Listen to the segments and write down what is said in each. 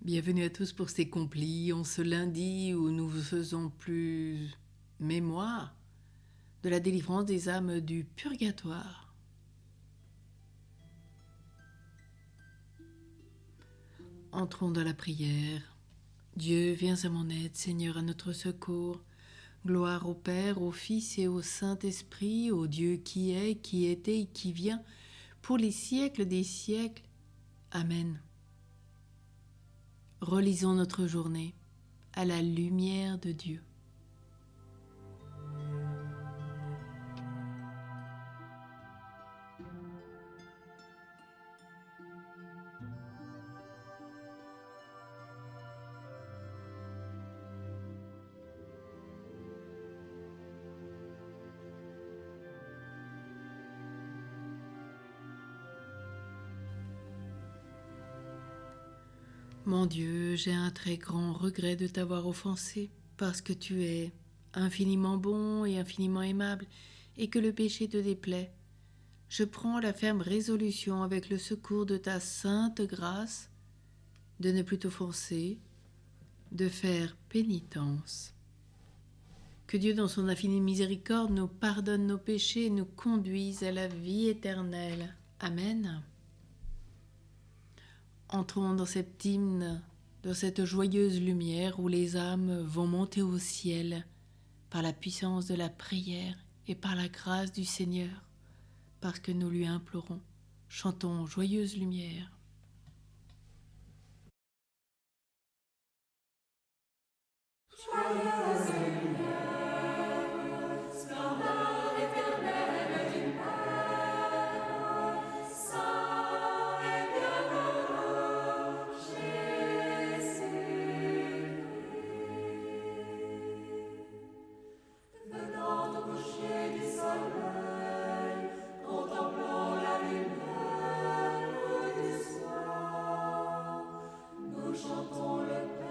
Bienvenue à tous pour ces complis en ce lundi où nous faisons plus mémoire de la délivrance des âmes du purgatoire. Entrons dans la prière. Dieu, viens à mon aide, Seigneur, à notre secours. Gloire au Père, au Fils et au Saint-Esprit, au Dieu qui est, qui était et qui vient, pour les siècles des siècles. Amen. Relisons notre journée à la lumière de Dieu. Mon Dieu, j'ai un très grand regret de t'avoir offensé, parce que tu es infiniment bon et infiniment aimable, et que le péché te déplaît. Je prends la ferme résolution, avec le secours de ta sainte grâce, de ne plus t'offenser, de faire pénitence. Que Dieu, dans son infinie miséricorde, nous pardonne nos péchés et nous conduise à la vie éternelle. Amen. Entrons dans cet hymne, dans cette joyeuse lumière où les âmes vont monter au ciel par la puissance de la prière et par la grâce du Seigneur, parce que nous lui implorons. Chantons joyeuse lumière. Joyeuse lumière, splendeur éternelle du Père, saint et bienheureux Jésus-Christ. Venant au coucher du soleil, contemplant la lumière du soir, nous chantons le Père.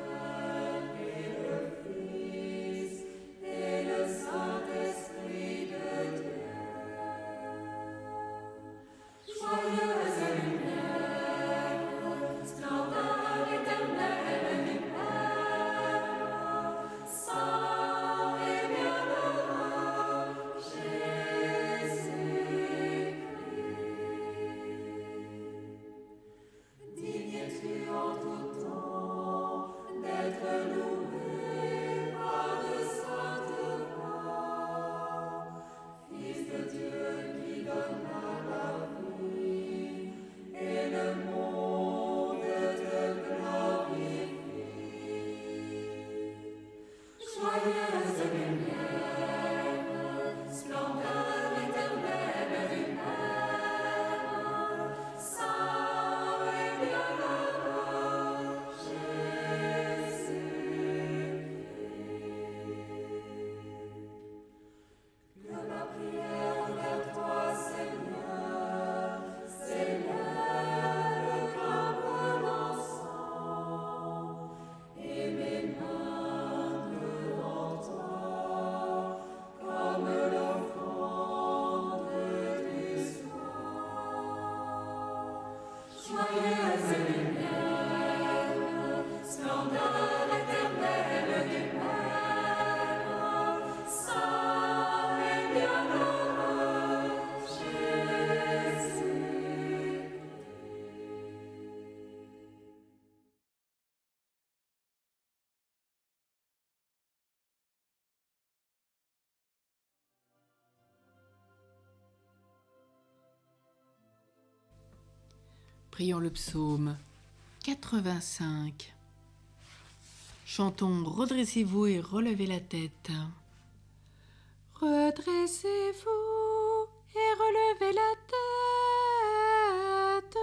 Prions le psaume 85. Chantons « Redressez-vous et relevez la tête ». Redressez-vous et relevez la tête,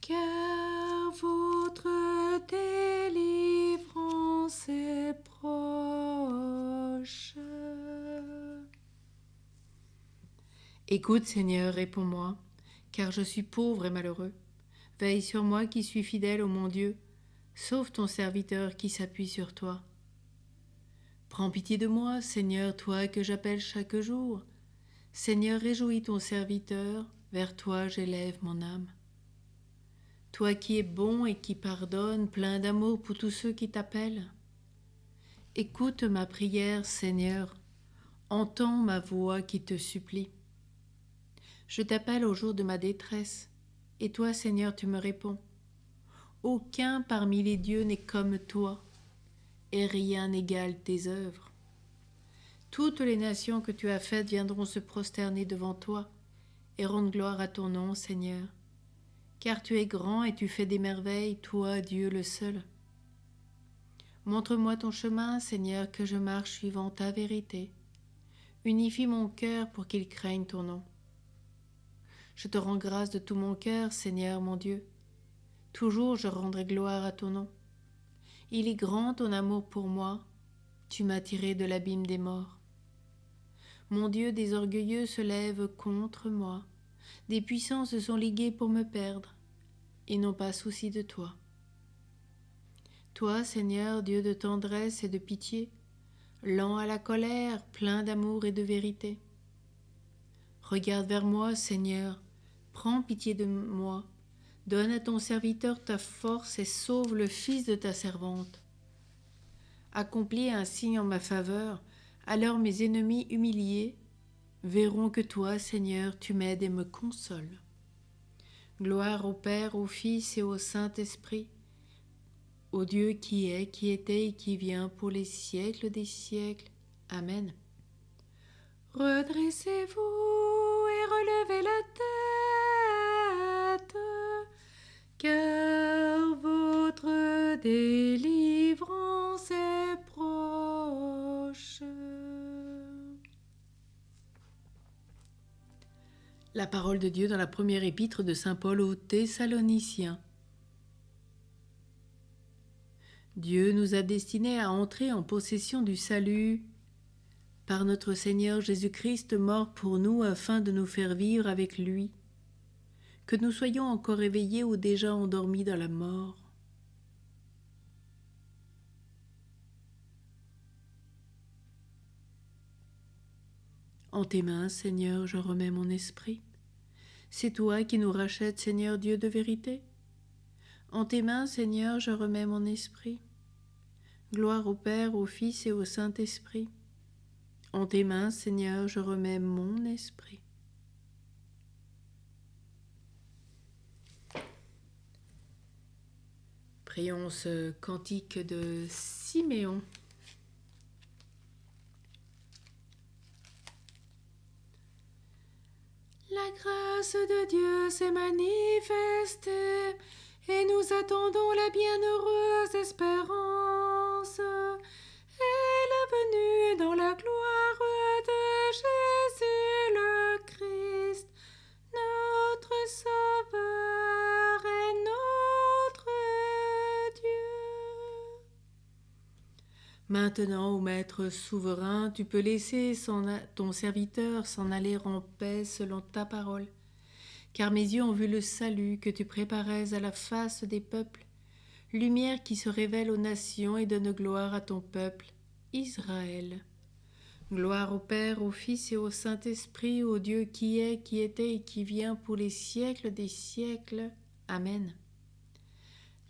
car votre délivrance est proche. Écoute, Seigneur, réponds-moi, car je suis pauvre et malheureux. Veille sur moi qui suis fidèle, ô mon Dieu. Sauve ton serviteur qui s'appuie sur toi. Prends pitié de moi, Seigneur, toi que j'appelle chaque jour. Seigneur, réjouis ton serviteur, vers toi j'élève mon âme. toi qui es bon et qui pardonnes, plein d'amour pour tous ceux qui t'appellent. Écoute ma prière, Seigneur, entends ma voix qui te supplie. Je t'appelle au jour de ma détresse, et toi, Seigneur, tu me réponds. Aucun parmi les dieux n'est comme toi, et rien n'égale tes œuvres. Toutes les nations que tu as faites viendront se prosterner devant toi, et rendre gloire à ton nom, Seigneur. Car tu es grand et tu fais des merveilles, toi, Dieu le seul. Montre-moi ton chemin, Seigneur, que je marche suivant ta vérité. Unifie mon cœur pour qu'il craigne ton nom. Je te rends grâce de tout mon cœur, Seigneur mon Dieu. Toujours je rendrai gloire à ton nom. Il est grand ton amour pour moi, tu m'as tiré de l'abîme des morts. Mon Dieu, des orgueilleux se lèvent contre moi, des puissants se sont ligués pour me perdre, et n'ont pas souci de toi. Toi, Seigneur, Dieu de tendresse et de pitié, lent à la colère, plein d'amour et de vérité. Regarde vers moi, Seigneur, prends pitié de moi, donne à ton serviteur ta force et sauve le fils de ta servante. Accomplis un signe en ma faveur, alors mes ennemis humiliés verront que toi, Seigneur, tu m'aides et me consoles. Gloire au Père, au Fils et au Saint-Esprit, au Dieu qui est, qui était et qui vient pour les siècles des siècles. Amen. Redressez-vous et relevez la tête, car votre délivrance est proche. La parole de Dieu dans la première épître de saint Paul aux Thessaloniciens. Dieu nous a destinés à entrer en possession du salut par notre Seigneur Jésus-Christ mort pour nous afin de nous faire vivre avec lui, que nous soyons encore éveillés ou déjà endormis dans la mort. En tes mains, Seigneur, je remets mon esprit. C'est toi qui nous rachètes, Seigneur Dieu de vérité. En tes mains, Seigneur, je remets mon esprit. Gloire au Père, au Fils et au Saint-Esprit. En tes mains, Seigneur, je remets mon esprit. Prions ce cantique de Siméon. La grâce de Dieu s'est manifestée et nous attendons la bienheureuse espérance et la venue dans la gloire de Jésus le Christ, notre Sauveur et notre Dieu. Maintenant, ô Maître souverain, tu peux laisser ton serviteur s'en aller en paix selon ta parole, car mes yeux ont vu le salut que tu préparais à la face des peuples, lumière qui se révèle aux nations et donne gloire à ton peuple, Israël. Gloire au Père, au Fils et au Saint-Esprit, au Dieu qui est, qui était et qui vient pour les siècles des siècles. Amen.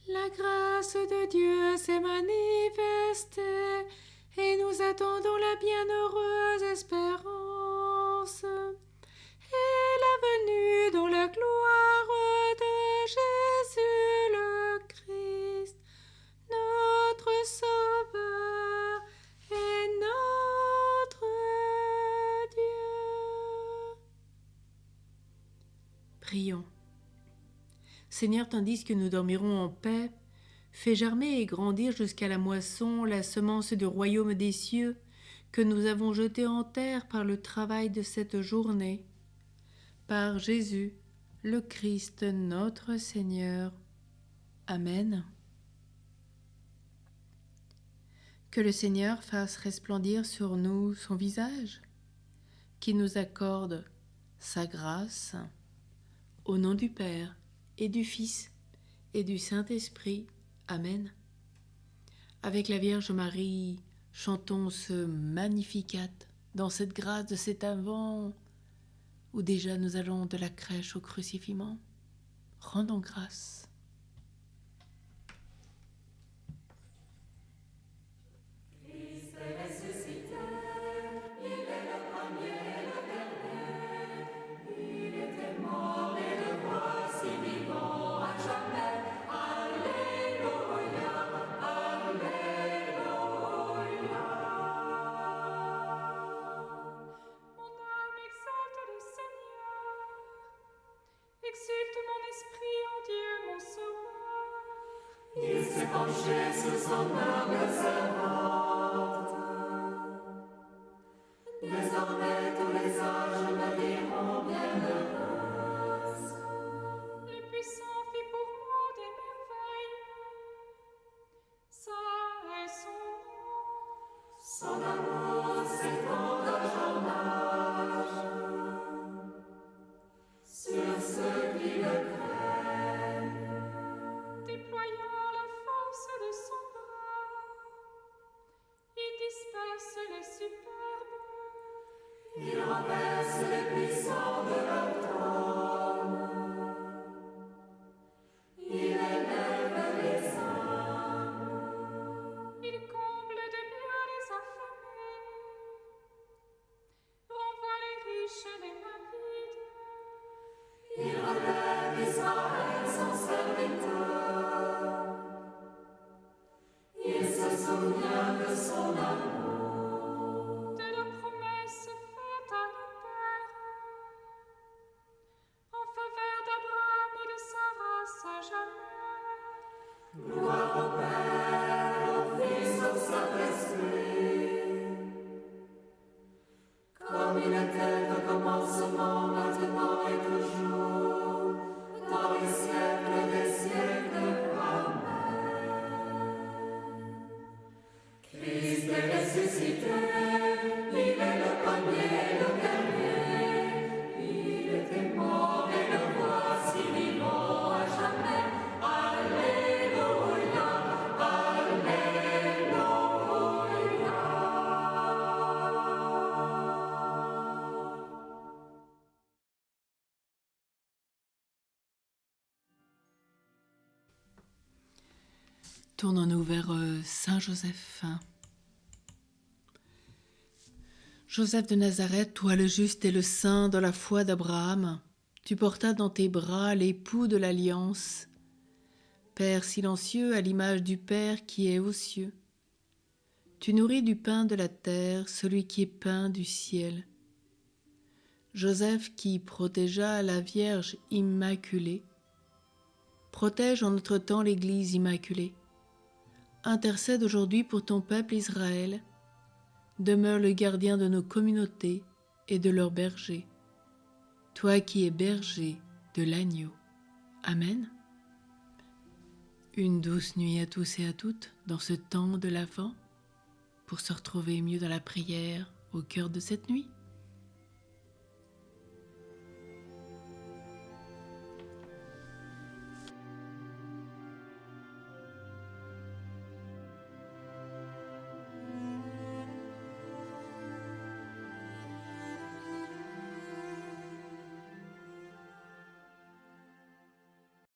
La grâce de Dieu s'est manifestée et nous attendons la bienheureuse espérance et la venue dans la gloire de Jésus le Christ, notre Sauveur et notre Dieu. Prions. Seigneur, tandis que nous dormirons en paix, fais germer et grandir jusqu'à la moisson la semence du royaume des cieux que nous avons jetée en terre par le travail de cette journée. Par Jésus, le Christ, notre Seigneur. Amen. Que le Seigneur fasse resplendir sur nous son visage, qu'il nous accorde sa grâce, au nom du Père, et du Fils, et du Saint-Esprit. Amen. Avec la Vierge Marie, chantons ce Magnificat, dans cette grâce de cet Advent, où déjà nous allons de la crèche au crucifiement. Rendons grâce. Il s'est penché sur son humble servante. Désormais tous les âges me diront bienheureuse. Le puissant fit pour moi des merveilles. Ça est son nom. Son amour s'étend d'âge en âge sur ceux qui le craignent. Déployant la force de son bras, il disperse les superbes. Il renverse les puissants de leur trône. Il élève les humbles. Il comble de bien les affamés, renvoie les riches les mains vides. Il relève Israël son serviteur. Il se souvient de son amour. De la promesse faite à nos pères, en faveur d'Abraham et de sa race à jamais. Gloire au Père, au Fils, au Saint-Esprit, comme il était au commencement, maintenant et toujours, dans les siècles des siècles. Amen. Christ est ressuscité, il est le premier, le dernier. Il était mort et le voici vivant à jamais. Alléluia, Alléluia. Tournons-nous vers Saint Joseph. Joseph de Nazareth, toi le juste et le saint dans la foi d'Abraham, tu portas dans tes bras l'époux de l'alliance, Père silencieux à l'image du Père qui est aux cieux. Tu nourris du pain de la terre celui qui est pain du ciel. Joseph qui protégea la Vierge immaculée, protège en notre temps l'Église immaculée. Intercède aujourd'hui pour ton peuple Israël, demeure le gardien de nos communautés et de leurs bergers, toi qui es berger de l'agneau. Amen. Une douce nuit à tous et à toutes dans ce temps de l'Avent, pour se retrouver mieux dans la prière au cœur de cette nuit.